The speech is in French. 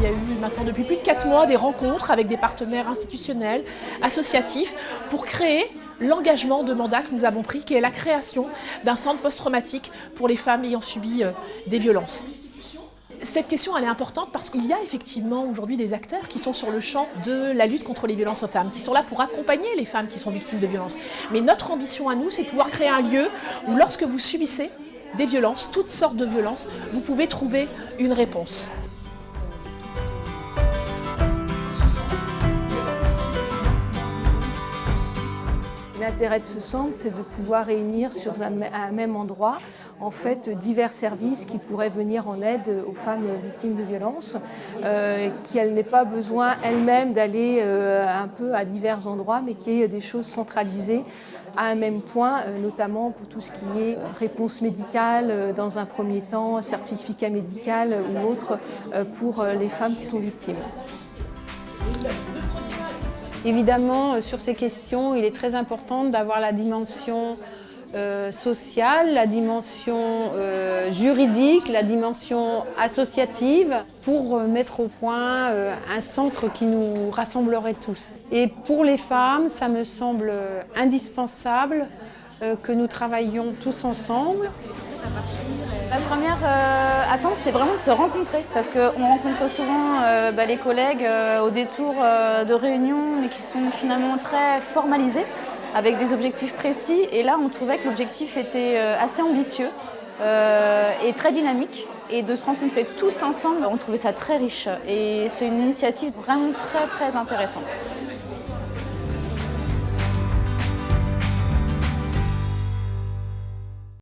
y a eu maintenant depuis plus de 4 mois des rencontres avec des partenaires institutionnels, associatifs, pour créer l'engagement de mandat que nous avons pris, qui est la création d'un centre post-traumatique pour les femmes ayant subi des violences. Cette question elle est importante parce qu'il y a effectivement aujourd'hui des acteurs qui sont sur le champ de la lutte contre les violences aux femmes, qui sont là pour accompagner les femmes qui sont victimes de violences. Mais notre ambition à nous, c'est de pouvoir créer un lieu où lorsque vous subissez des violences, toutes sortes de violences, vous pouvez trouver une réponse. L'intérêt de ce centre, c'est de pouvoir réunir sur un même endroit en fait divers services qui pourraient venir en aide aux femmes victimes de violences, qu'elles n'aient pas besoin elles-mêmes d'aller un peu à divers endroits, mais qu'il y ait des choses centralisées à un même point, notamment pour tout ce qui est réponse médicale dans un premier temps, certificat médical ou autre pour les femmes qui sont victimes. Évidemment, sur ces questions, il est très important d'avoir la dimension sociale, la dimension juridique, la dimension associative pour mettre au point un centre qui nous rassemblerait tous. Et pour les femmes, ça me semble indispensable que nous travaillions tous ensemble. La première attente, c'était vraiment de se rencontrer parce qu'on rencontre souvent les collègues au détour de réunions mais qui sont finalement très formalisés avec des objectifs précis. Et là, on trouvait que l'objectif était assez ambitieux et très dynamique. Et de se rencontrer tous ensemble, on trouvait ça très riche. Et c'est une initiative vraiment très, très intéressante.